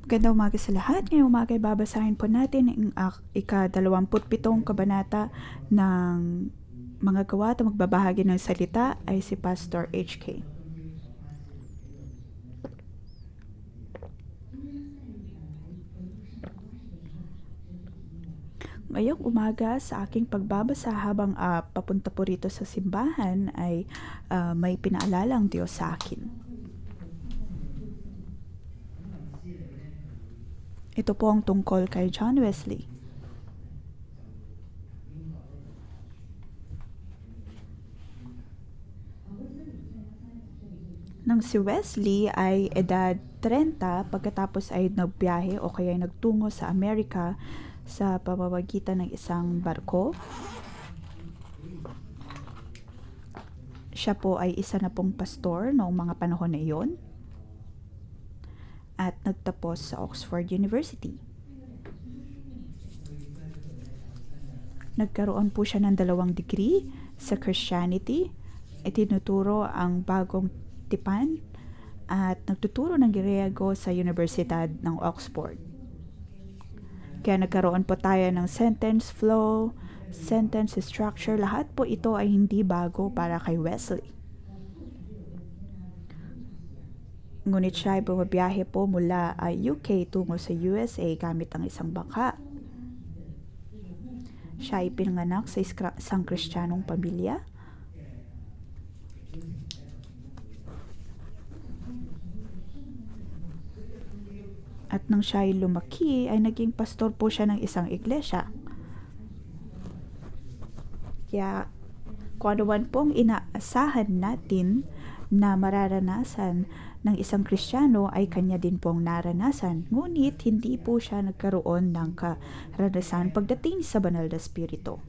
Magandang umaga sa lahat. Ngayong umaga ay babasahin po natin ang ika-27 kabanata ng mga gawa at magbabahagi ng salita ay si Pastor HK. Ngayong umaga sa aking pagbabasa habang papunta po rito sa simbahan ay may pinaalala ang Diyos sa akin. Ito po ang tungkol kay John Wesley. Nang si Wesley ay edad 30 pagkatapos ay nagbiyahe o kaya ay nagtungo sa Amerika sa pamamagitan ng isang barko. Siya po ay isa na pong pastor noong mga panahon na iyon at nagtapos sa Oxford University. Nagkaroon po siya ng 2 degree sa Christianity, itinuturo ang bagong tipan at nagtuturo ng Griego sa Universidad ng Oxford. Kaya nagkaroon po tayo ng sentence flow, sentence structure, lahat po ito ay hindi bago para kay Wesley. Ngunit siya ay bumabiyahe po mula UK tungo sa USA gamit ang isang bangka. Siya ay pinanganak sa isang Kristiyanong pamilya. At nang siya ay lumaki, ay naging pastor po siya ng isang iglesia. Kaya kung ano man pong inaasahan natin na mararanasan ng isang Kristiyano ay kanya din pong naranasan. Ngunit hindi po siya nagkaroon ng karanasan pagdating sa banal na spirito.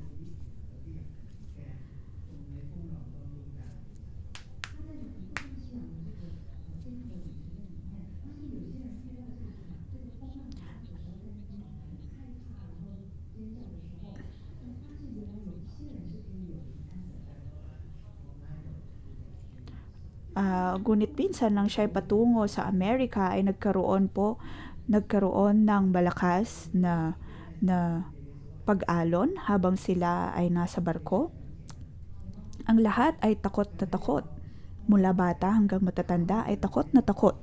Ngunit minsan nang siya ay patungo sa Amerika ay nagkaroon ng malakas na pag-alon habang sila ay nasa barko. Ang lahat ay takot na takot. Mula bata hanggang matatanda ay takot na takot.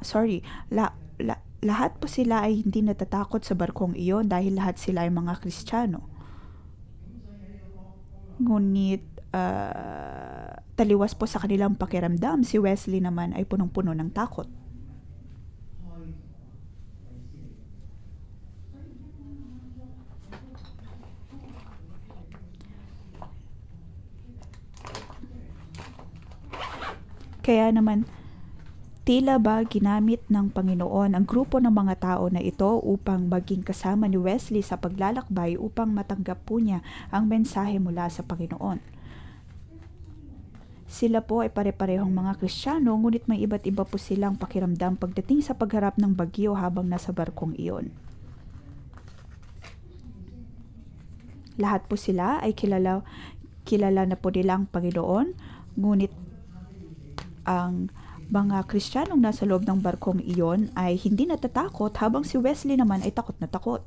Sorry. Lahat po sila ay hindi natatakot sa barkong iyon dahil lahat sila ay mga Kristiyano. Ngunit taliwas po sa kanilang pakiramdam, si Wesley naman ay punong-puno ng takot. Kaya naman, tila ba ginamit ng Panginoon ang grupo ng mga tao na ito upang maging kasama ni Wesley sa paglalakbay upang matanggap po niya ang mensahe mula sa Panginoon. Sila po ay pare-parehong mga Kristiyano, ngunit may iba't iba po silang pakiramdam pagdating sa pagharap ng bagyo habang nasa barkong iyon. Lahat po sila ay kilala na po nila ang Panginoon, ngunit ang mga Kristiyanong nasa loob ng barkong iyon ay hindi natatakot habang si Wesley naman ay takot na takot.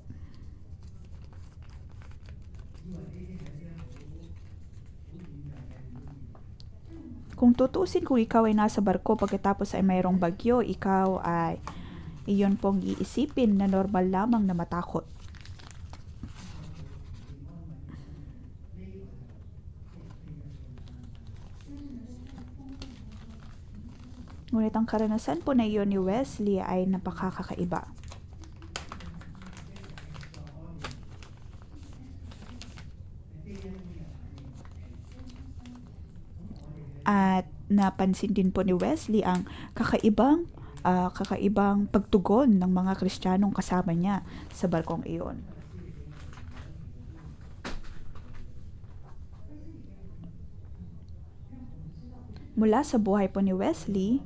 Kung tutusin, kung ikaw ay nasa barko pagkatapos ay mayroong bagyo, ikaw ay iyon pong iisipin na normal lamang na matakot. Ngunit ang karanasan po na iyon ni Wesley ay napakakaiba. At napansin din po ni Wesley ang kakaibang pagtugon ng mga Kristiyanong kasama niya sa barkong iyon. Mula sa buhay po ni Wesley,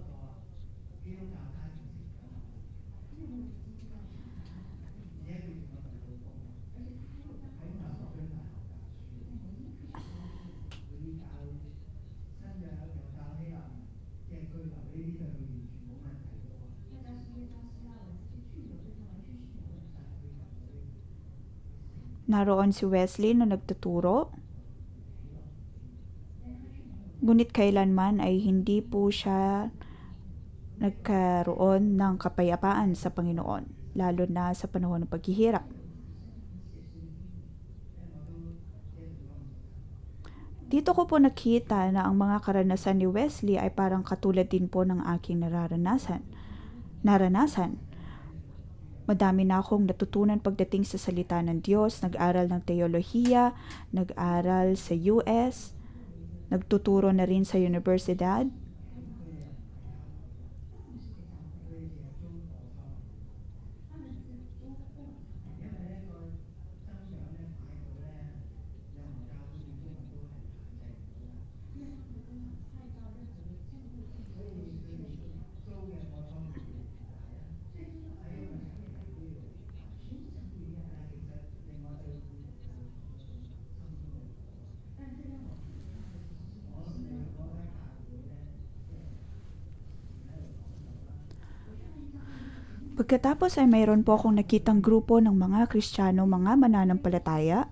Naroon si Wesley na nagtuturo, ngunit kailanman ay hindi po siya nagkaroon ng kapayapaan sa Panginoon, lalo na sa panahon ng paghihirap. Dito ko po nakita na ang mga karanasan ni Wesley ay parang katulad din po ng aking naranasan. Madami na akong natutunan pagdating sa salita ng Diyos, nag-aral ng teolohiya, nag-aral sa US, nagtuturo na rin sa universidad. Pagkatapos ay mayroon po akong nakitang grupo ng mga Kristiyano, mga mananampalataya.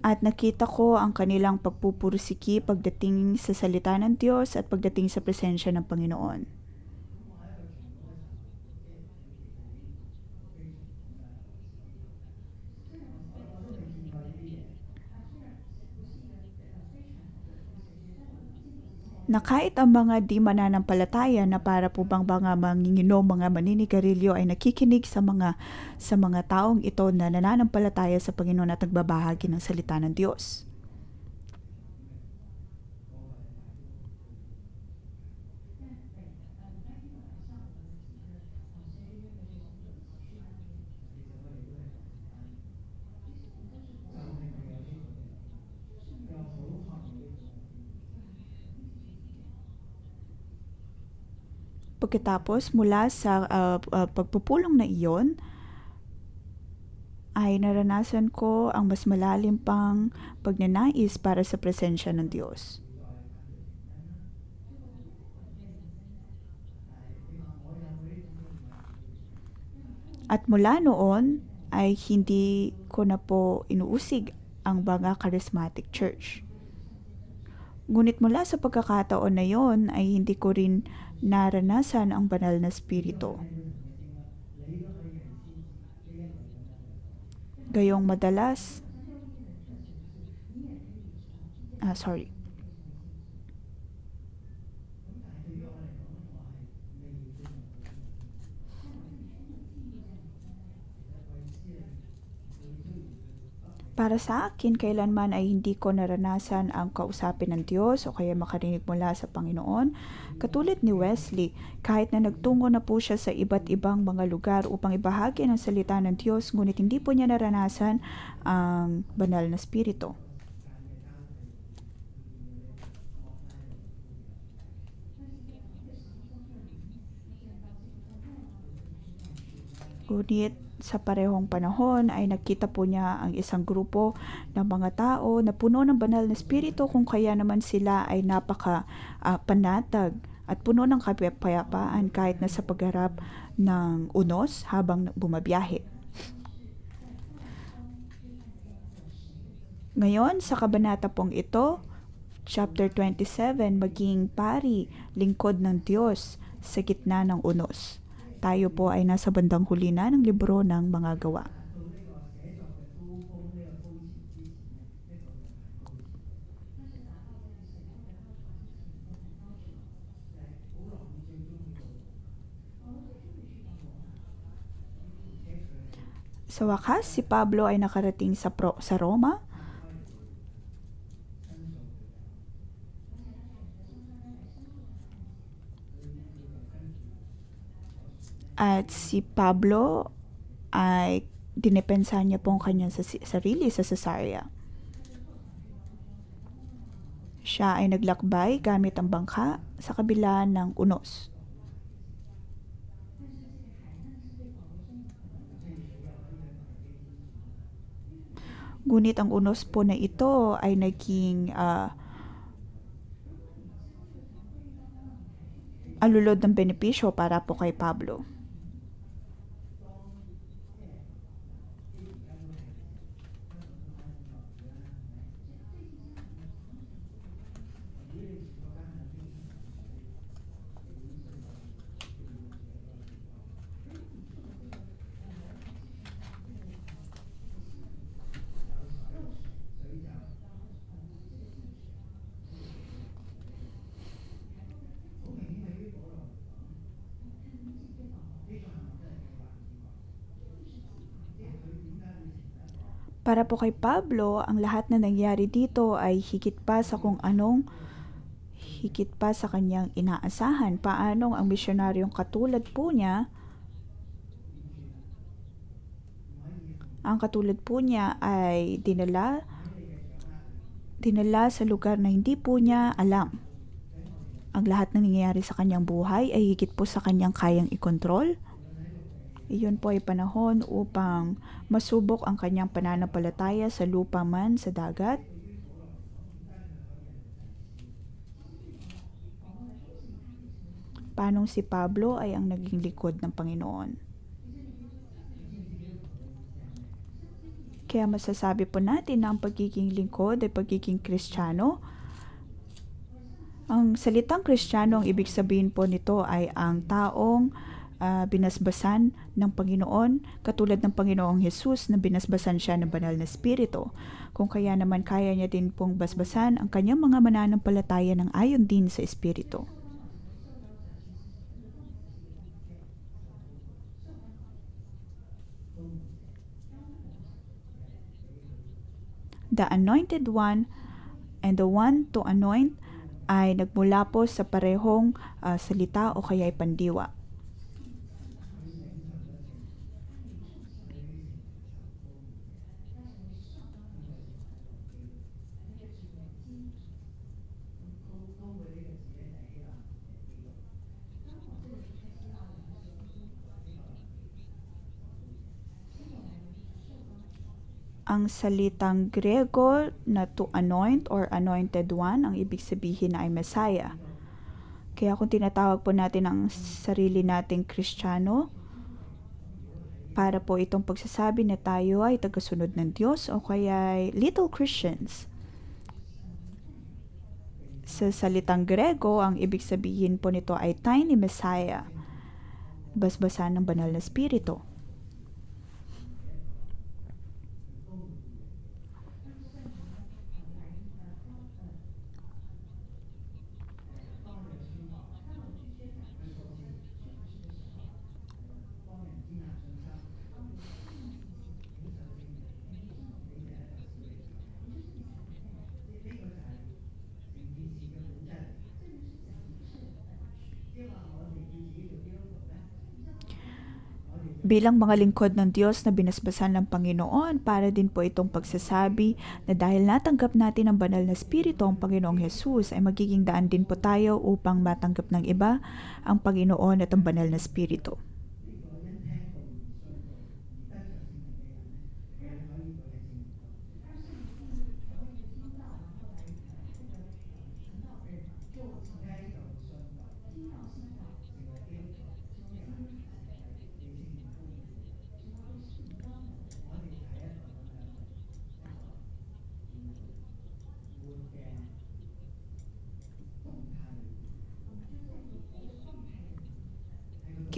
At nakita ko ang kanilang pagpupursiki pagdating sa salita ng Diyos at pagdating sa presensya ng Panginoon. Na kahit ang mga di mananampalataya na para po bang mga manginginom, mga maninigarilyo ay nakikinig sa mga taong ito na nananampalataya sa Panginoon at nagbabahagi ng salita ng Diyos. Pagkatapos mula sa pagpupulong na iyon, ay naranasan ko ang mas malalim pang pagnanais para sa presensya ng Diyos. At mula noon ay hindi ko na po inuusig ang mga charismatic church. Ngunit mula sa pagkakataon na yon ay hindi ko rin naranasan ang banal na spirito. Gayong madalas, sorry. Para sa akin, kailanman ay hindi ko naranasan ang kausapin ng Diyos o kaya makarinig mula sa Panginoon. Katulad ni Wesley, kahit na nagtungo na po siya sa iba't ibang mga lugar upang ibahagi ng salita ng Diyos, ngunit hindi po niya naranasan ang banal na spirito. Ngunit sa parehong panahon ay nakita po niya ang isang grupo ng mga tao na puno ng banal na spirito, kung kaya naman sila ay panatag at puno ng kapayapaan kahit na sa pagharap ng unos habang bumabiyahe. Ngayon, sa kabanata pong ito, chapter 27, maging pari, lingkod ng Diyos sa gitna ng unos. Tayo po ay nasa bandang huli na ng libro ng mga gawa. Sa wakas, si Pablo ay nakarating sa Roma. At si Pablo ay dinepensa niya po ang kanyang sarili sa Cesarea. Siya ay naglakbay gamit ang bangka sa kabila ng unos. Ngunit ang unos po na ito ay naging alulod ng benepisyo para po kay Pablo. Para po kay Pablo, ang lahat na nangyari dito ay higit pa sa kanyang inaasahan. Paanong ang misyonaryong katulad po niya, ay dinala sa lugar na hindi po niya alam. Ang lahat na nangyayari sa kanyang buhay ay higit po sa kanyang kayang ikontrol. Iyon po ay panahon upang masubok ang kanyang pananampalataya sa lupa man sa dagat. Paanong si Pablo ay ang naging likod ng Panginoon. Kaya masasabi po natin na ang pagiging lingkod ay pagiging Kristiyano. Ang salitang Kristiyano, ang ibig sabihin po nito ay ang taong binasbasan ng Panginoon, katulad ng Panginoong Jesus na binasbasan siya ng banal na Espiritu. Kung kaya naman kaya niya din pong basbasan ang kanyang mga mananampalataya ng ayon din sa Espiritu. The Anointed One and the One to Anoint ay nagmula po sa parehong salita o kaya ay pandiwa. Ang salitang Grego na to anoint or anointed one, ang ibig sabihin na ay Messiah. Kaya kung tinatawag po natin ang sarili nating Kristiyano, para po itong pagsasabi na tayo ay tagasunod ng Diyos o kaya ay little Christians. Sa salitang Grego, ang ibig sabihin po nito ay tiny Messiah, basbasan ng banal na Espiritu. Bilang mga lingkod ng Diyos na binasbasan ng Panginoon, para din po itong pagsasabi na dahil natanggap natin ang banal na Espiritu, ang Panginoong Jesus, ay magiging daan din po tayo upang matanggap ng iba ang Panginoon at ang banal na Espiritu.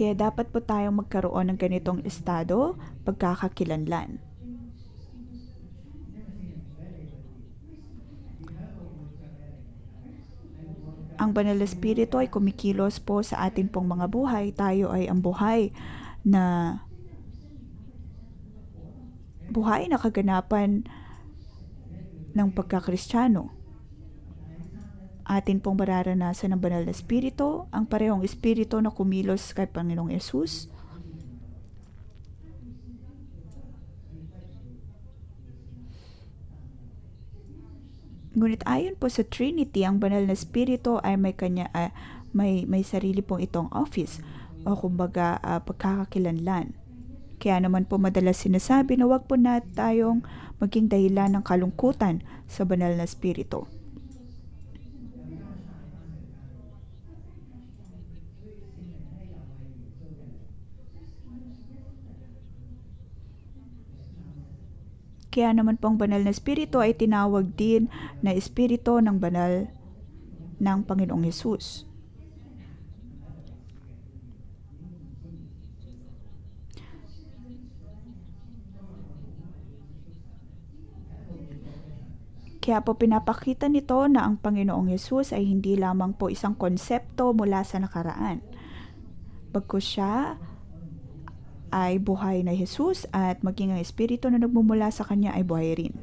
Kaya dapat po tayong magkaroon ng ganitong estado, pagkakakilanlan. Ang banal na Espiritu ay kumikilos po sa atin pong mga buhay. Tayo ay ang buhay na kaganapan ng pagkakristyano. Atin pong mararanasan ng banal na Espiritu, ang parehong Espiritu na kumilos kay Panginoong Yesus. Ngunit ayon po sa Trinity, ang banal na Espiritu ay may sarili pong itong office o kumbaga pagkakakilanlan. Kaya naman po madalas sinasabi na wag po na tayong maging dahilan ng kalungkutan sa banal na Espiritu. Kaya naman po ang banal na espiritu ay tinawag din na espiritu ng banal ng Panginoong Hesus. Kaya po pinapakita nito na ang Panginoong Hesus ay hindi lamang po isang konsepto mula sa nakaraan. Bagkus siya ay buhay na Hesus at maging ang espiritu na nagmumula sa kanya ay buhay rin.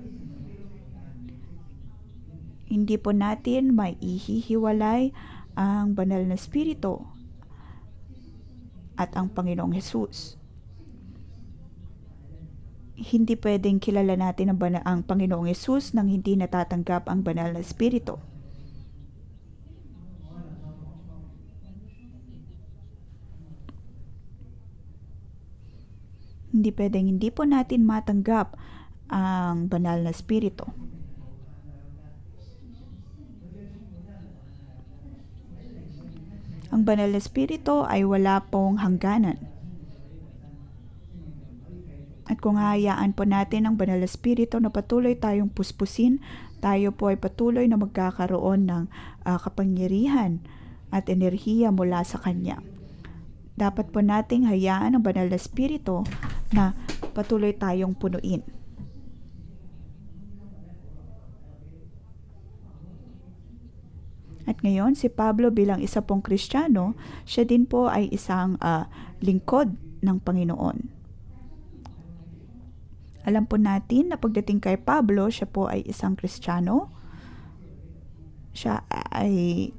Hindi po natin maihihiwalay ang banal na espiritu at ang Panginoong Hesus. Hindi pwedeng kilala natin ang Panginoong Hesus nang hindi natatanggap ang banal na espiritu. Hindi pwedeng hindi po natin matanggap ang banal na espiritu. Ang banal na espiritu ay wala pong hangganan. At kung hahayaan po natin ang banal na espiritu na patuloy tayong puspusin, tayo po ay patuloy na magkakaroon ng kapangyarihan at enerhiya mula sa Kanya. Dapat po nating hayaan ang banal na espiritu na patuloy tayong punuin. At ngayon, si Pablo bilang isa pong Kristiyano, siya din po ay isang lingkod ng Panginoon. Alam po natin na pagdating kay Pablo, siya po ay isang Kristiyano. Siya ay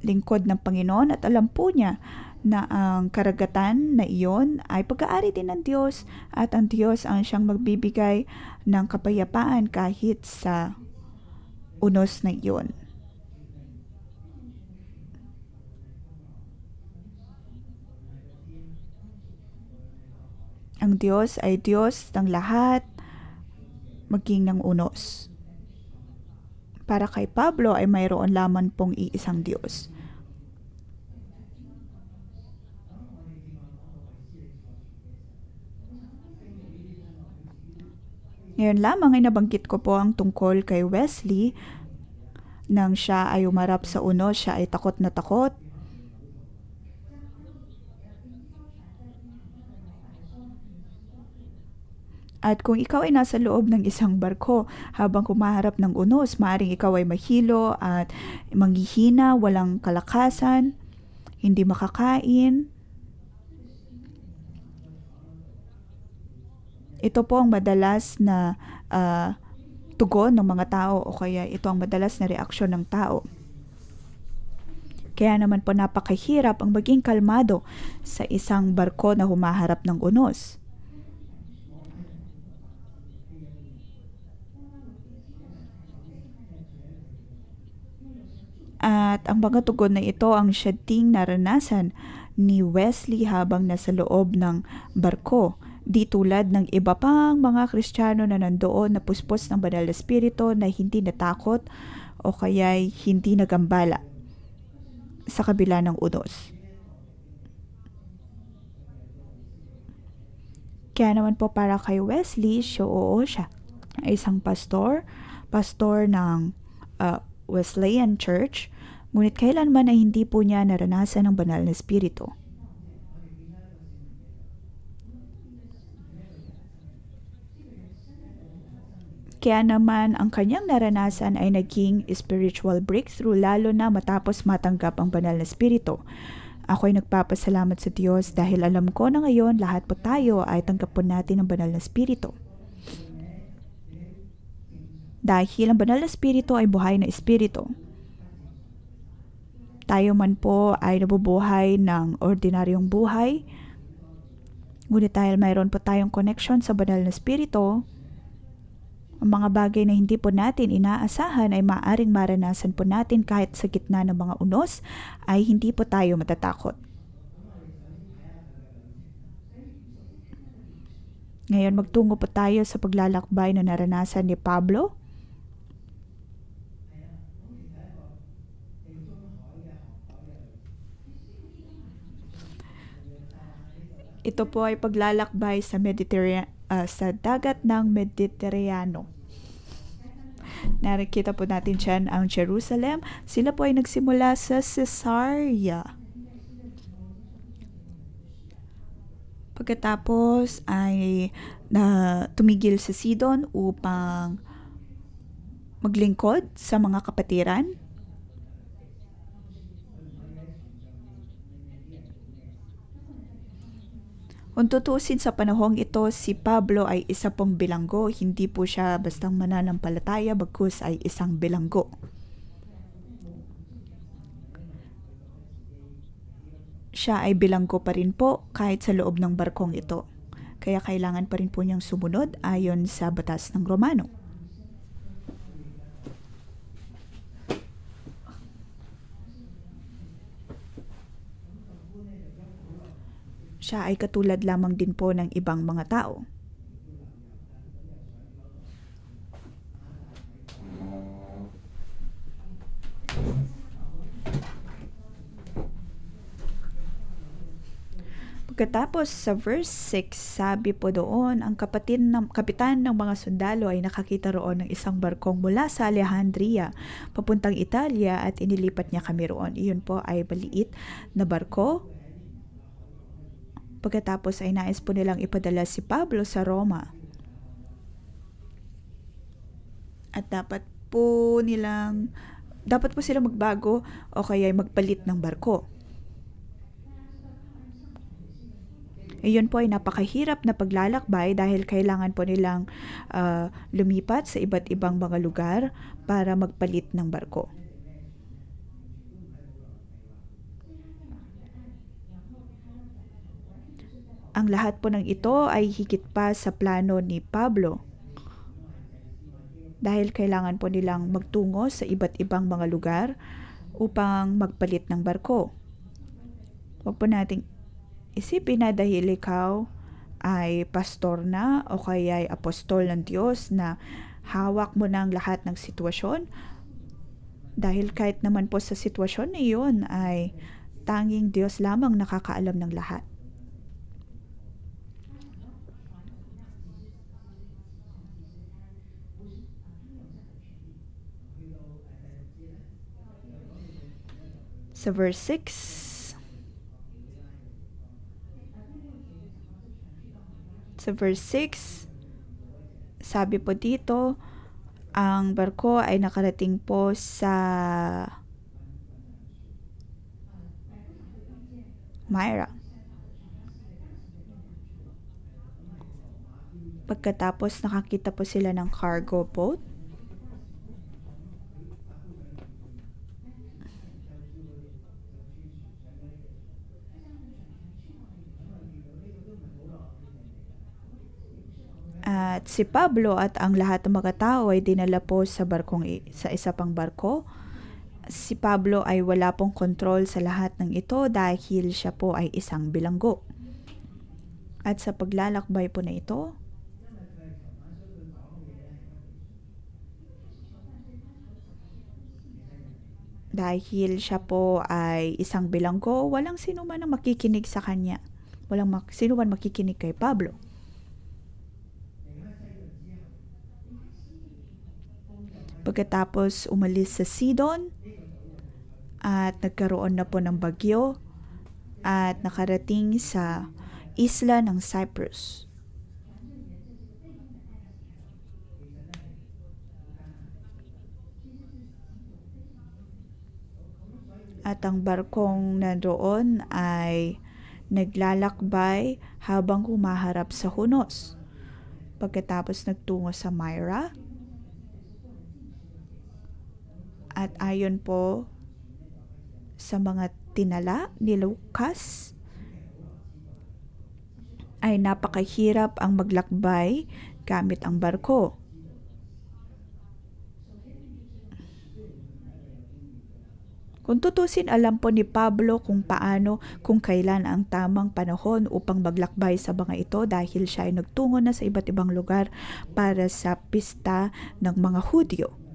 lingkod ng Panginoon at alam po niya na ang karagatan na iyon ay pag-aari din ng Diyos at ang Diyos ang siyang magbibigay ng kapayapaan kahit sa unos na iyon. Ang Diyos ay Diyos ng lahat, maging ng unos. Para kay Pablo ay mayroon lamang pong iisang Diyos. Ngayon lamang ay nabanggit ko po ang tungkol kay Wesley nang siya ay umarap sa unos, siya ay takot na takot. At kung ikaw ay nasa loob ng isang barko habang kumaharap ng unos, maaaring ikaw ay mahilo at manghihina, walang kalakasan, hindi makakain. Ito po ang madalas na tugon ng mga tao o kaya ito ang madalas na reaksyon ng tao. Kaya naman po napakahirap ang maging kalmado sa isang barko na humaharap ng unos. At ang mga tugon na ito ang siya ding naranasan ni Wesley habang nasa loob ng barko. Di tulad ng iba pang mga Kristiyano na nandoon na puspos ng banal na espiritu na hindi natakot o kaya hindi nagambala sa kabila ng unos. Kaya naman po para kay Wesley, siya ay isang pastor ng Wesleyan Church, ngunit kailanman ay hindi po niya naranasan ang banal na espiritu. Kaya naman ang kanyang naranasan ay naging spiritual breakthrough lalo na matapos matanggap ang banal na espiritu. Ako ay nagpapasalamat sa Diyos dahil alam ko na ngayon lahat po tayo ay tanggap po natin ang banal na espiritu. Dahil ang banal na espiritu ay buhay na espiritu. Tayo man po ay nabubuhay ng ordinaryong buhay, ngunit dahil mayroon po tayong connection sa banal na espiritu, ang mga bagay na hindi po natin inaasahan ay maaaring maranasan po natin kahit sa gitna ng mga unos ay hindi po tayo matatakot. Ngayon magtungo po tayo sa paglalakbay na naranasan ni Pablo. Ito po ay paglalakbay sa dagat ng Mediterraneano. Nakikita po natin dyan ang Jerusalem. Sila po ay nagsimula sa Caesarea. Pagkatapos ay tumigil sa Sidon upang maglingkod sa mga kapatiran. Kung tutuusin sa panahong ito, si Pablo ay isa pong bilanggo. Hindi po siya bastang mananampalataya, bagkus ay isang bilanggo. Siya ay bilanggo pa rin po kahit sa loob ng barkong ito. Kaya kailangan pa rin po niyang sumunod ayon sa batas ng Romano. Siya ay katulad lamang din po ng ibang mga tao. Pagkatapos sa verse 6, sabi po doon, ang kapitan ng mga sundalo ay nakakita roon ng isang barkong mula sa Alejandria papuntang Italia at inilipat niya kami roon. Iyon po ay maliit na barko. Pagkatapos ay nais po nilang ipadala si Pablo sa Roma. At dapat po sila magbago o kaya magpalit ng barko. Iyon po ay napakahirap na paglalakbay dahil kailangan po nilang lumipat sa iba't ibang mga lugar para magpalit ng barko. Ang lahat po ng ito ay higit pa sa plano ni Pablo dahil kailangan po nilang magtungo sa iba't ibang mga lugar upang magpalit ng barko. Huwag po nating isipin na dahil ikaw ay pastor na o kaya ay apostol ng Diyos na hawak mo ng lahat ng sitwasyon. Dahil kahit naman po sa sitwasyon na iyon ay tanging Diyos lamang nakakaalam ng lahat. Sa verse 6, sabi po dito, ang barko ay nakarating po sa Myra. Pagkatapos nakakita po sila ng cargo boat. At si Pablo at ang lahat ng mga tao ay dinala po sa isa pang barko. Si Pablo ay wala pong kontrol sa lahat ng ito dahil siya po ay isang bilanggo. At sa paglalakbay po na ito, dahil siya po ay isang bilanggo, walang sino man ang makikinig sa kanya. Walang sino man makikinig kay Pablo. Pagkatapos umalis sa Sidon at nagkaroon na po ng bagyo at nakarating sa isla ng Cyprus. At ang barkong nandoon ay naglalakbay habang humaharap sa Hunos. Pagkatapos nagtungo sa Myra. At ayon po sa mga tinala ni Lucas, ay napakahirap ang maglakbay gamit ang barko. Kung tutusin, alam po ni Pablo kung kailan ang tamang panahon upang maglakbay sa mga ito dahil siya ay nagtungo na sa iba't ibang lugar para sa pista ng mga Hudyo.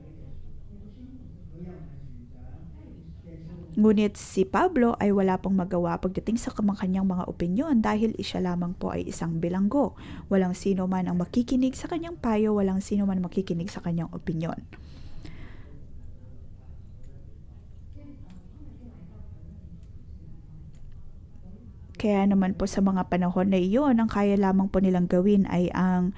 Ngunit si Pablo ay wala pong magawa pagdating sa kanyang mga opinyon dahil siya lamang po ay isang bilanggo. Walang sino man ang makikinig sa kanyang payo, walang sino man makikinig sa kanyang opinyon. Kaya naman po sa mga panahon na iyon, ang kaya lamang po nilang gawin ay ang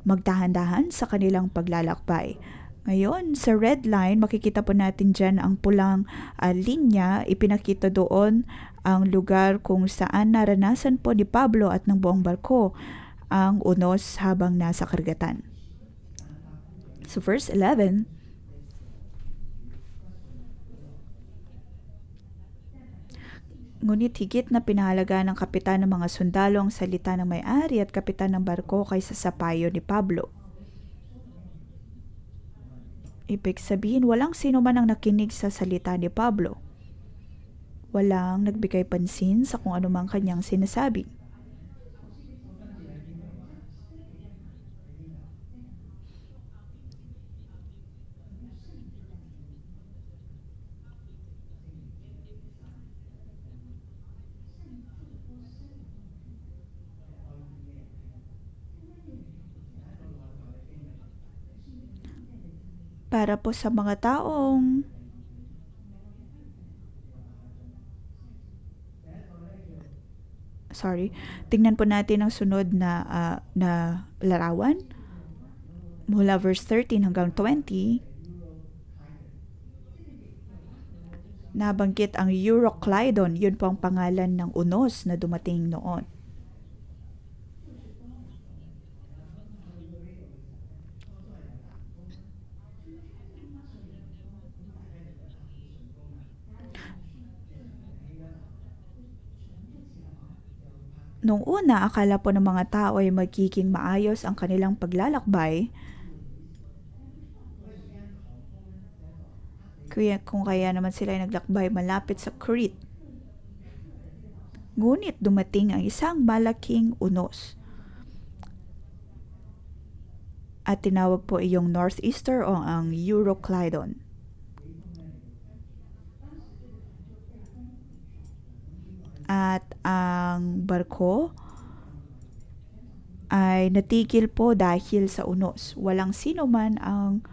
magdahan-dahan sa kanilang paglalakbay. Ngayon, sa red line, makikita po natin dyan ang pulang linya. Ipinakita doon ang lugar kung saan naranasan po ni Pablo at ng buong barko ang unos habang nasa karagatan. So verse 11, ngunit higit na pinahalaga ng kapitan ng mga sundalo ang salita ng may-ari at kapitan ng barko kaysa sa payo ni Pablo. Ibig sabihin, walang sino man ang nakinig sa salita ni Pablo. Walang nagbigay pansin sa kung anumang kanyang sinasabi. Para po sa mga taong tingnan po natin ang sunod na larawan mula verse 13 hanggang 20. Nabanggit ang Euroclydon, yun po ang pangalan ng unos na dumating noon. Nung una, akala po ng mga tao ay magiging maayos ang kanilang paglalakbay. Kung kaya naman sila ay naglakbay malapit sa Crete. Ngunit dumating ang isang malaking unos. At tinawag po iyong Northeaster o ang Euroclydon. At ang barko ay natigil po dahil sa unos. Walang sino man ang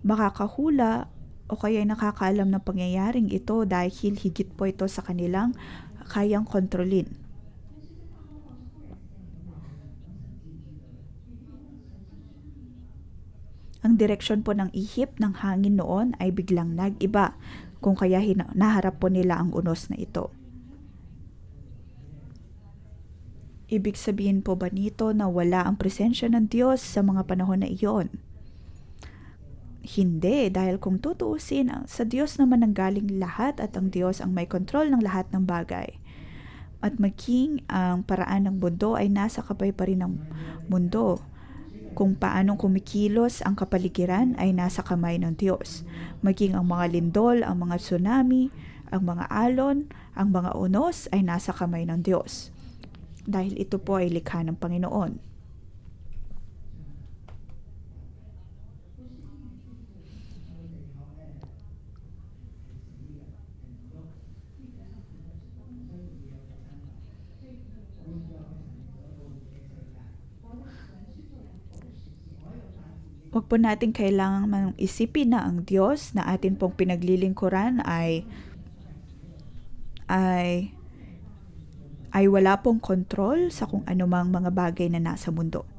makakahula o kaya ay nakakaalam ng pangyayaring ito dahil higit po ito sa kanilang kayang kontrolin. Ang direksyon po ng ihip ng hangin noon ay biglang nag-iba, kung kaya naharap po nila ang unos na ito. Ibig sabihin po ba nito na wala ang presensya ng Diyos sa mga panahon na iyon? Hindi, dahil kung tutuusin, sa Diyos naman nanggaling lahat at ang Diyos ang may kontrol ng lahat ng bagay. At maging ang paraan ng mundo ay nasa kamay pa rin ng mundo. Kung paanong kumikilos ang kapaligiran ay nasa kamay ng Diyos. Maging ang mga lindol, ang mga tsunami, ang mga alon, ang mga unos ay nasa kamay ng Diyos. Dahil ito po ay likha ng Panginoon. Huwag po natin kailangan isipin na ang Diyos na atin pong pinaglilingkuran ay wala pong kontrol sa kung anumang mga bagay na nasa mundo.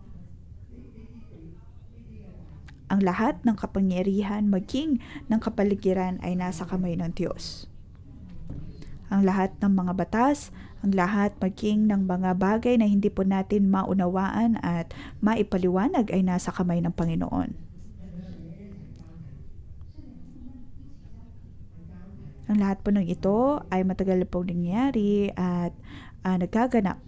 Ang lahat ng kapangyarihan maging ng kapaligiran ay nasa kamay ng Diyos. Ang lahat ng mga batas, ang lahat maging ng mga bagay na hindi po natin maunawaan at maipaliwanag ay nasa kamay ng Panginoon. Ang lahat po ng ito ay matagal na pong nangyari at nagaganap.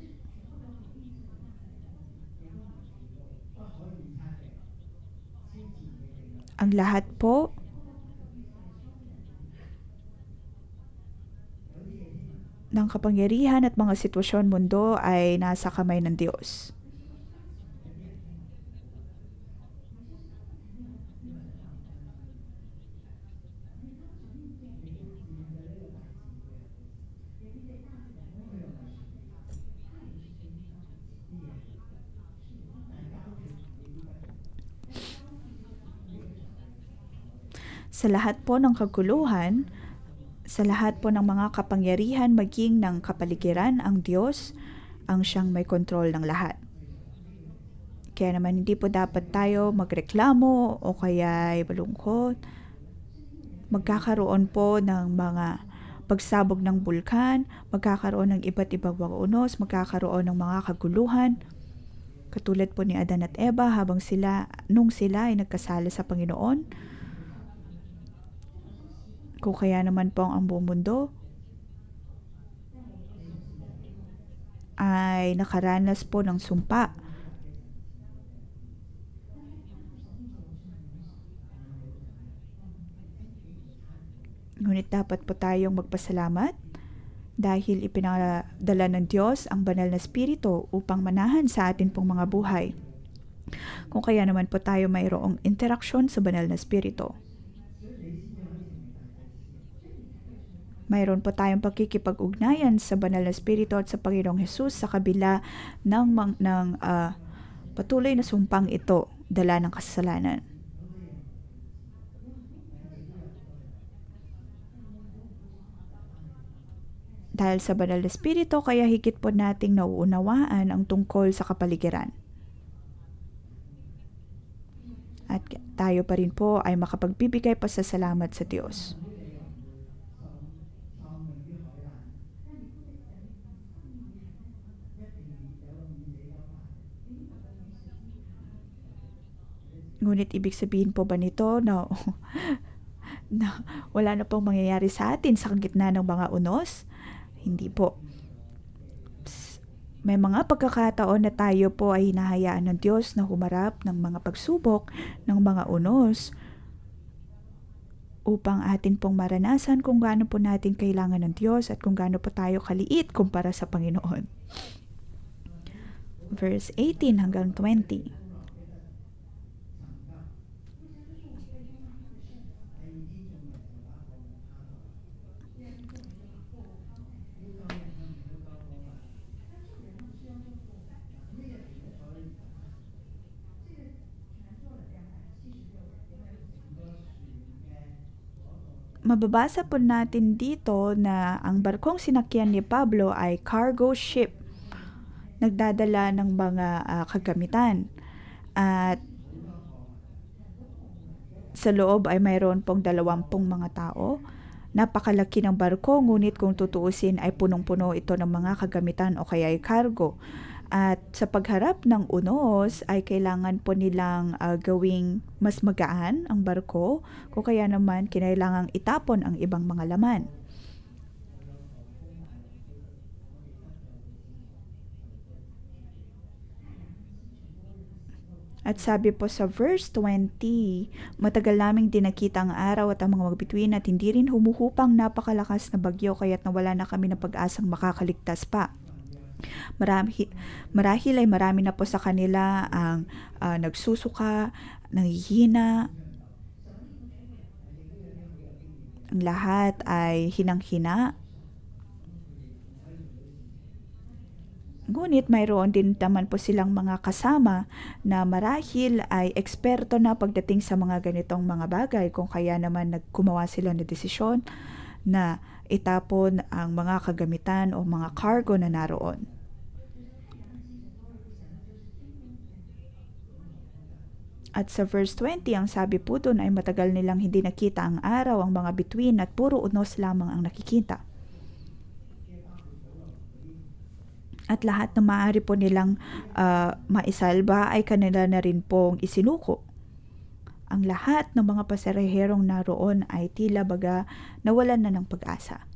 Ang lahat po ng kapangyarihan at mga sitwasyon mundo ay nasa kamay ng Diyos. Sa lahat po ng kaguluhan, sa lahat po ng mga kapangyarihan maging ng kapaligiran, ang Diyos ang siyang may kontrol ng lahat. Kaya naman hindi po dapat tayo magreklamo o kaya ay malungkot. Magkakaroon po ng mga pagsabog ng bulkan, magkakaroon ng iba't ibang mga unos, magkakaroon ng mga kaguluhan. Katulad po ni Adan at Eva nung sila ay nagkasala sa Panginoon. Kung kaya naman po ang buong mundo ay nakaranas po ng sumpa. Ngunit dapat po tayong magpasalamat dahil ipinadala ng Diyos ang banal na Espiritu upang manahan sa atin pong mga buhay. Kung kaya naman po tayo mayroong interaksyon sa banal na Espiritu. Mayroon po tayong pagkikipag-ugnayan sa banal na Espiritu at sa Panginoong Hesus sa kabila ng patuloy na sumpang ito, dala ng kasalanan. Dahil sa banal na Espiritu, kaya higit po nating nauunawaan ang tungkol sa kapaligiran. At tayo pa rin po ay makapagbibigay pasasalamat sa Diyos. Ngunit ibig sabihin po ba nito na, na wala na pong mangyayari sa atin sa gitna ng mga unos? Hindi po. May mga pagkakataon na tayo po ay hinahayaan ng Diyos na humarap ng mga pagsubok ng mga unos upang atin pong maranasan kung gaano po natin kailangan ng Diyos at kung gaano po tayo kaliit kumpara sa Panginoon. Verse 18 hanggang 20. Mababasa po natin dito na ang barkong sinakyan ni Pablo ay cargo ship. Nagdadala ng mga kagamitan. At sa loob ay mayroon pong 20 mga tao. Napakalaki ng barko, ngunit kung tutuusin ay punong-puno ito ng mga kagamitan o kaya ay cargo. At sa pagharap ng unos ay kailangan po nilang gawing mas magaan ang barko, kung kaya naman kinailangang itapon ang ibang mga laman. At sabi po sa verse 20, matagal naming dinakita ang araw at ang mga magbituin at hindi rin humuhupang napakalakas na bagyo kaya't nawala na kami ng pag-asang makakaligtas pa. Marahil ay marami na po sa kanila ang nagsusuka, nanghihina. Ang lahat ay hinang-hina. Ngunit mayroon din naman po silang mga kasama na marahil ay eksperto na pagdating sa mga ganitong mga bagay, kung kaya naman nagkumawa sila ng desisyon na itapon ang mga kagamitan o mga cargo na naroon. At sa verse 20, ang sabi po doon ay matagal nilang hindi nakita ang araw, ang mga bituin at puro unos lamang ang nakikita. At lahat na maaari po nilang maisalba ay kanila na rin pong isinuko. Ang lahat ng mga pasareherong naroon ay tila baga nawalan na ng pag-asa.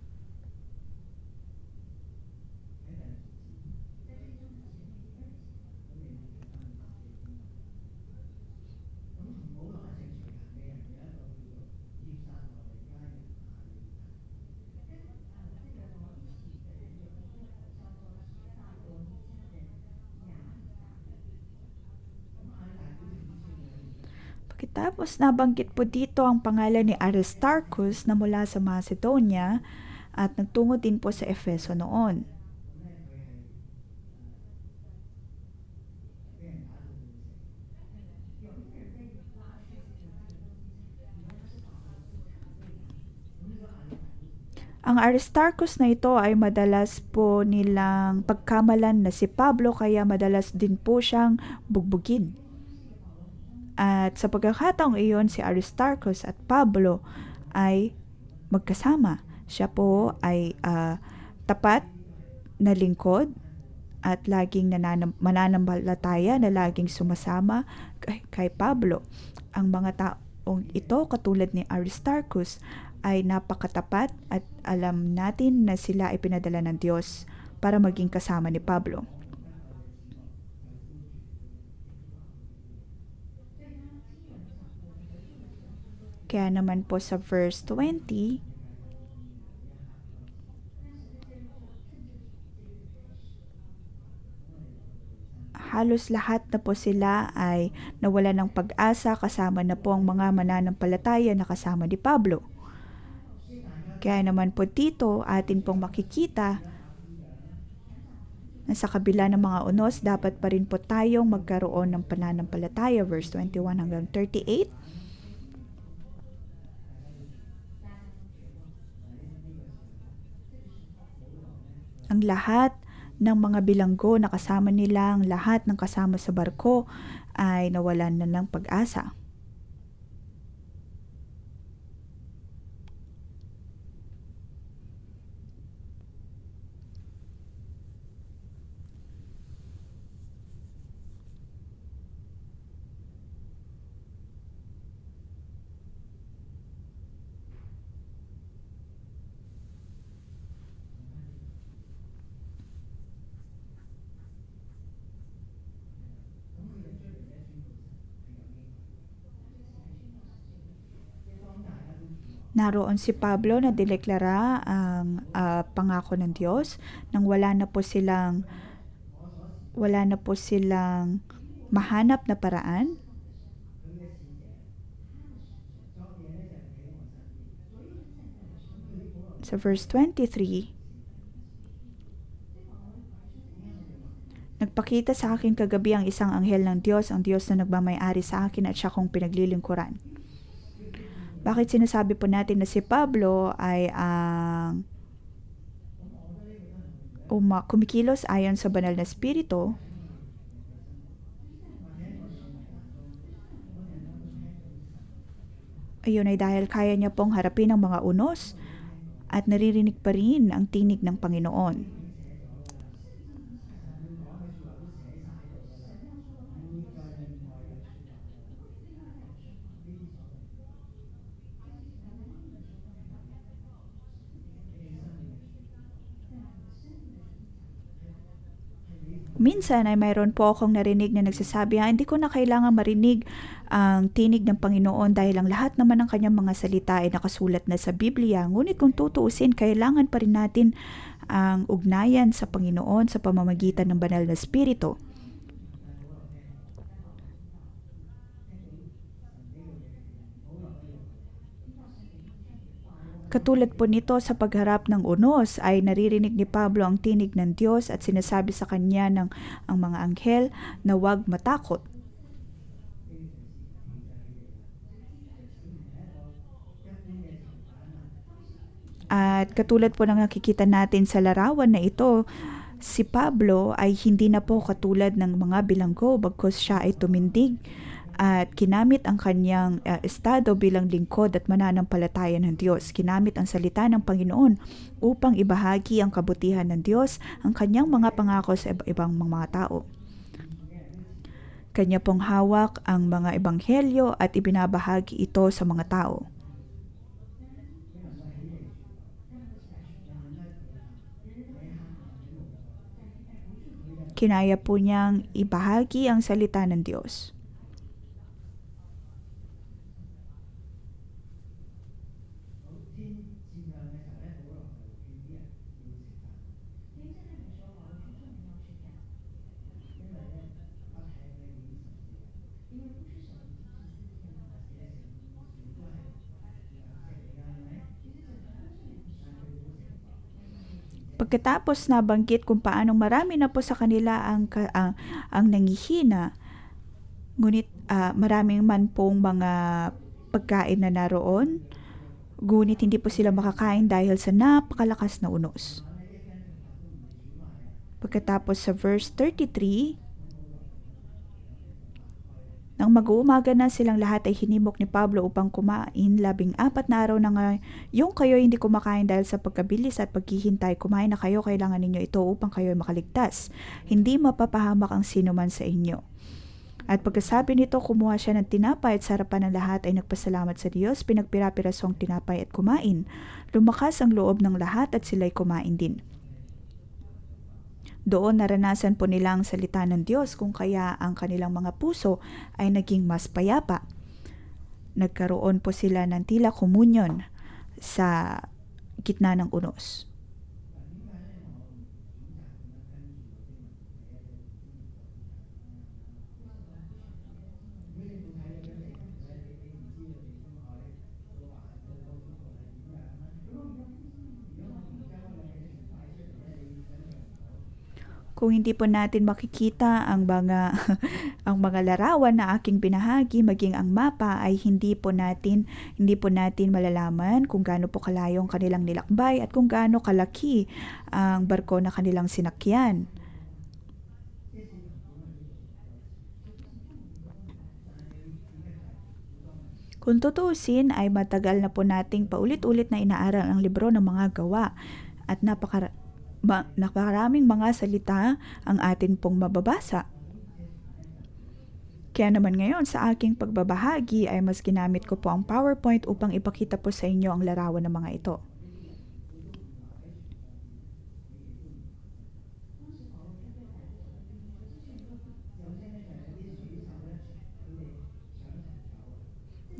Pagkatapos nabanggit po dito ang pangalan ni Aristarchus na mula sa Macedonia at nagtungo din po sa Efeso noon. Ang Aristarchus na ito ay madalas po nilang pagkamalan na si Pablo kaya madalas din po siyang bugbugin. At sa pagkakataong iyon, si Aristarchus at Pablo ay magkasama. Siya po ay tapat na lingkod at laging mananampalataya na laging sumasama kay Pablo. Ang mga taong ito katulad ni Aristarchus ay napakatapat at alam natin na sila ay pinadala ng Diyos para maging kasama ni Pablo. Kaya naman po sa verse 20, halos lahat na po sila ay nawala ng pag-asa kasama na po ang mga mananampalataya na kasama ni Pablo. Kaya naman po dito atin pong makikita na sa kabila ng mga unos, dapat pa rin po tayong magkaroon ng pananampalataya. Verse 21 hanggang 38. Ang lahat ng mga bilanggo na kasama nila, ang lahat ng kasama sa barko ay nawalan na ng pag-asa. Naroon si Pablo na dineklara ang pangako ng Diyos nang wala na po silang mahanap na paraan. Sa verse 23, nagpakita sa akin kagabi ang isang anghel ng Diyos, ang Diyos na nagmamay-ari sa akin at siya kong pinaglilingkuran. Bakit sinasabi po natin na si Pablo ay kumikilos ayon sa banal na espiritu? Ayun ay dahil kaya niya pong harapin ang mga unos at naririnig pa rin ang tinig ng Panginoon. Minsan ay mayroon po akong narinig na nagsasabi, hindi ko na kailangan marinig ang tinig ng Panginoon dahil ang lahat naman ng kanyang mga salita ay nakasulat na sa Biblia. Ngunit kung tutuusin, kailangan pa rin natin ang ugnayan sa Panginoon sa pamamagitan ng banal na espiritu. Katulad po nito sa pagharap ng unos ay naririnig ni Pablo ang tinig ng Diyos at sinasabi sa kanya ng ang mga anghel na huwag matakot. At katulad po ng nakikita natin sa larawan na ito, si Pablo ay hindi na po katulad ng mga bilanggo bagkus siya ay tumindig at kinamit ang kanyang estado bilang lingkod at mananampalataya ng Diyos. Kinamit ang salita ng Panginoon upang ibahagi ang kabutihan ng Diyos, ang kanyang mga pangako sa ibang mga tao. Kanya pong hawak ang mga ebanghelyo at ibinabahagi ito sa mga tao. Kinaya po niyang ibahagi ang salita ng Diyos. Pagkatapos nabanggit kung paano marami na po sa kanila ang nangihina, ngunit maraming man pong mga pagkain na naroon, Ngunit hindi po sila makakain dahil sa napakalakas na unos. Pagkatapos sa verse 33, nang mag-uumaga na silang lahat ay hinimok ni Pablo upang kumain. 14 na araw na nga yung kayo hindi kumakain dahil sa pagkabilis at paghihintay. Kumain na kayo, kailangan ninyo ito upang kayo ay makaligtas. Hindi mapapahamak ang sino man sa inyo. At pagkasabi nito, kumuha siya ng tinapay at sa harapan ng lahat ay nagpasalamat sa Diyos. Pinagpira-piraso ang tinapay at kumain. Lumakas ang loob ng lahat at sila'y kumain din. Doon naranasan po nila ang salita ng Diyos kung kaya ang kanilang mga puso ay naging mas payapa. Nagkaroon po sila ng tila komunyon sa gitna ng unos. Kung hindi po natin makikita ang mga ang mga larawan na aking binahagi, maging ang mapa, ay hindi po natin malalaman kung gaano po kalayo ang kanilang nilakbay at kung gaano kalaki ang barko na kanilang sinakyan. Kung tutuusin ay matagal na po nating paulit-ulit na inaaral ang libro ng mga gawa at napakaraming mga salita ang atin pong mababasa. Kaya naman ngayon sa aking pagbabahagi ay mas ginamit ko po ang PowerPoint upang ipakita po sa inyo ang larawan ng mga ito.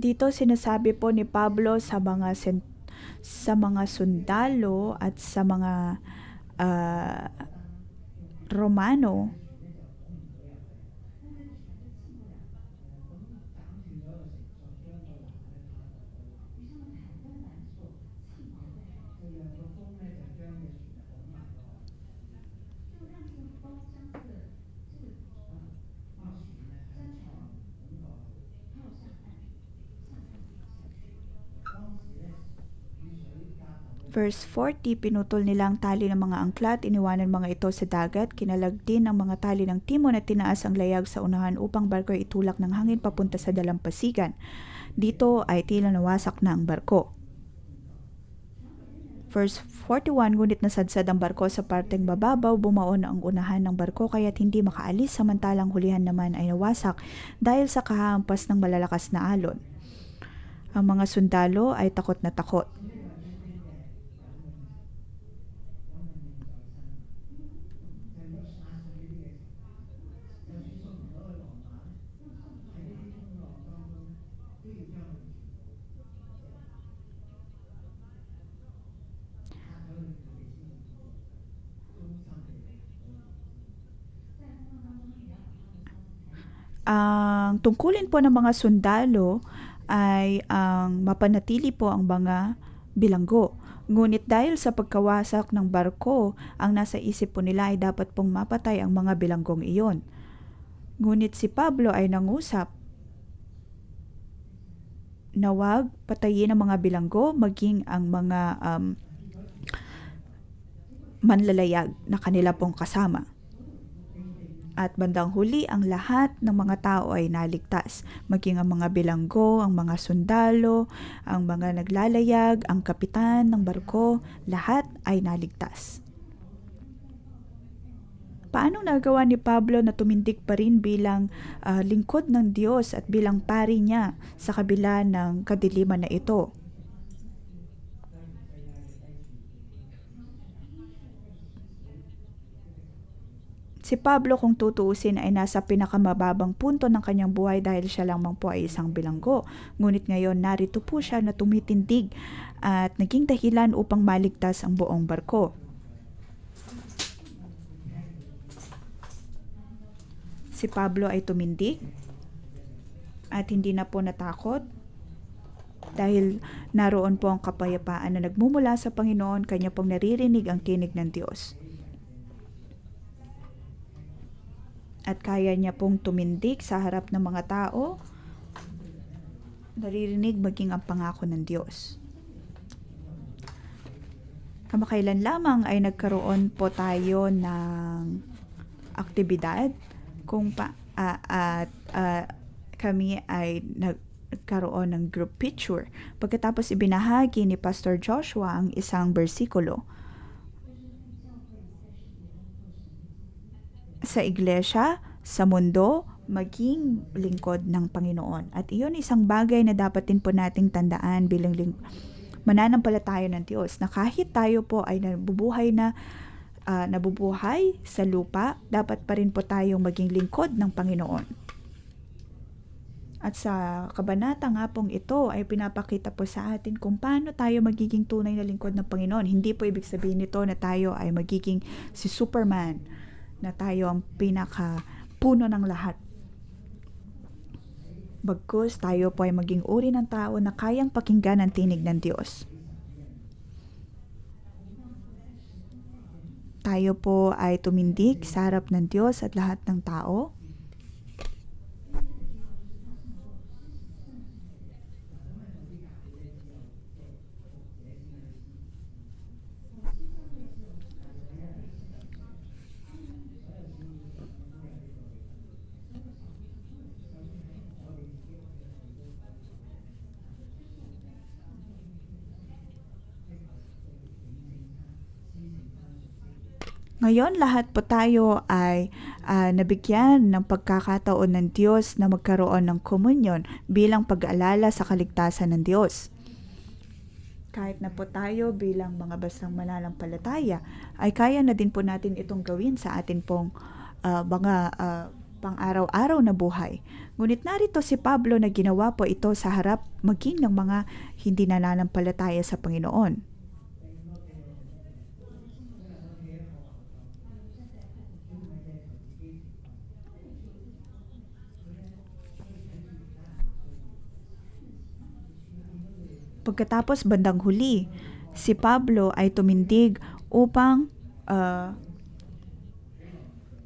Dito sinasabi po ni Pablo sa mga sundalo at sa mga Romano, Verse 40, pinutol nila ang tali ng mga angklat, iniwanan mga ito sa dagat, kinalag din ang mga tali ng timon at tinaas ang layag sa unahan upang barko ay itulak ng hangin papunta sa dalampasigan. Dito ay tila nawasak na ang barko. Verse 41, ngunit nasadsad ang barko sa parteng bababaw, bumaon ang unahan ng barko kaya't hindi makaalis, samantalang hulihan naman ay nawasak dahil sa kahampas ng malalakas na alon. Ang mga sundalo ay takot na takot. Ang tungkulin po ng mga sundalo ay ang mapanatili po ang mga bilanggo. Ngunit dahil sa pagkawasak ng barko, ang nasa isip po nila ay dapat pong mapatay ang mga bilanggong iyon. Ngunit si Pablo ay nangusap na wag patayin ang mga bilanggo maging ang mga manlalayag na kanila pong kasama. At bandang huli, ang lahat ng mga tao ay naligtas. Maging ang mga bilanggo, ang mga sundalo, ang mga naglalayag, ang kapitan ng barko, lahat ay naligtas. Paano nagawa ni Pablo na tumindig pa rin bilang lingkod ng Diyos at bilang pari niya sa kabila ng kadiliman na ito? Si Pablo kung tutuusin ay nasa pinakamababang punto ng kanyang buhay dahil siya lamang po ay isang bilanggo. Ngunit ngayon narito po siya na tumitindig at naging dahilan upang maligtas ang buong barko. Si Pablo ay tumindig at hindi na po natakot dahil naroon po ang kapayapaan na nagmumula sa Panginoon, kanya pong naririnig ang tinig ng Diyos. At kaya niya pong tumindig sa harap ng mga tao, naririnig maging ang pangako ng Diyos. Kamakailan lamang ay nagkaroon po tayo ng aktibidad at kami ay nagkaroon ng group picture. Pagkatapos ibinahagi ni Pastor Joshua ang isang bersikulo sa iglesia, sa mundo, maging lingkod ng Panginoon. At iyon isang bagay na dapat din po nating tandaan bilang mananampalataya ng Diyos, na kahit tayo po ay nabubuhay sa lupa, dapat pa rin po tayong maging lingkod ng Panginoon. At sa kabanata nga pong ito ay pinapakita po sa atin kung paano tayo magiging tunay na lingkod ng Panginoon. Hindi po ibig sabihin nito na tayo ay magiging si Superman, na tayo ang pinaka-puno ng lahat. Bagkus tayo po ay maging uri ng tao na kayang pakinggan ang tinig ng Diyos. Tayo po ay tumindig sa harap ng Diyos at lahat ng tao. Ngayon, lahat po tayo ay nabigyan ng pagkakataon ng Diyos na magkaroon ng komunyon bilang pag-aalala sa kaligtasan ng Diyos. Kahit na po tayo bilang mga bastang mananampalataya, ay kaya na din po natin itong gawin sa atin pong mga pang-araw-araw na buhay. Ngunit narito si Pablo na ginawa po ito sa harap maging ng mga hindi nananampalataya sa Panginoon. Pagkatapos bandang huli, si Pablo ay tumindig upang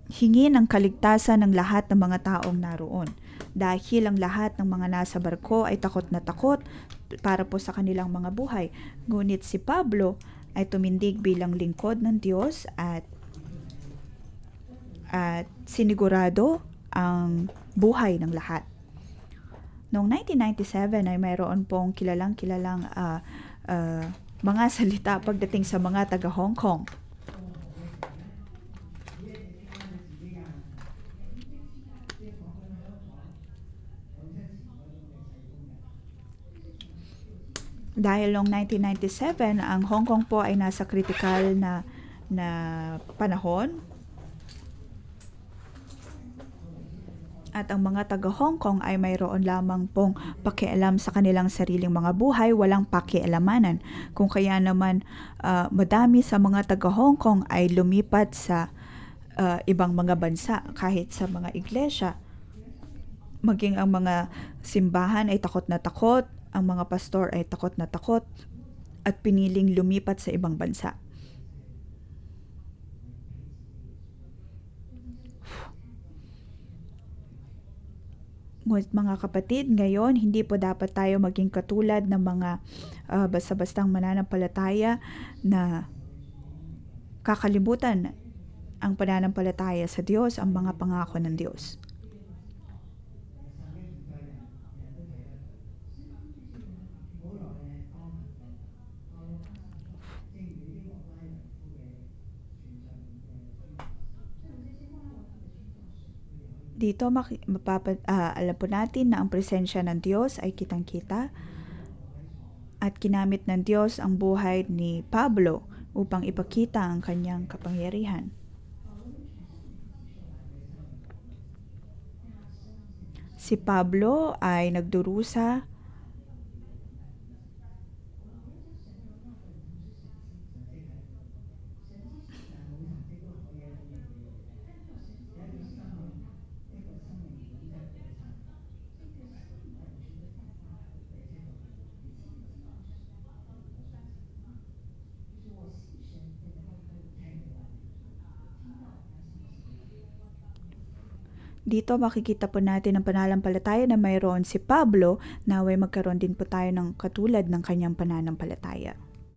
hingin ang kaligtasan ng lahat ng mga taong naroon. Dahil ang lahat ng mga nasa barko ay takot na takot para po sa kanilang mga buhay. Ngunit si Pablo ay tumindig bilang lingkod ng Diyos at sinigurado ang buhay ng lahat. Noong 1997 ay mayroon pong kilalang mga salita pagdating sa mga taga Hong Kong. Dahil noong 1997, ang Hong Kong po ay nasa critical na panahon. At ang mga taga Hong Kong ay mayroon lamang pong pakialam sa kanilang sariling mga buhay, walang pakialamanan. Kung kaya naman madami sa mga taga Hong Kong ay lumipat sa ibang mga bansa, kahit sa mga iglesia. Maging ang mga simbahan ay takot na takot, ang mga pastor ay takot na takot at piniling lumipat sa ibang bansa. Ngunit mga kapatid, ngayon hindi po dapat tayo maging katulad ng mga basta-bastang mananampalataya na kakalimutan ang pananampalataya sa Diyos, ang mga pangako ng Diyos. Dito alam po natin na ang presensya ng Diyos ay kitang-kita at ginamit ng Diyos ang buhay ni Pablo upang ipakita ang kanyang kapangyarihan. Si Pablo ay nagdurusa Dito makikita po natin ang pananampalataya na mayroon si Pablo, naway magkaroon din po tayo ng katulad ng kanyang pananampalataya.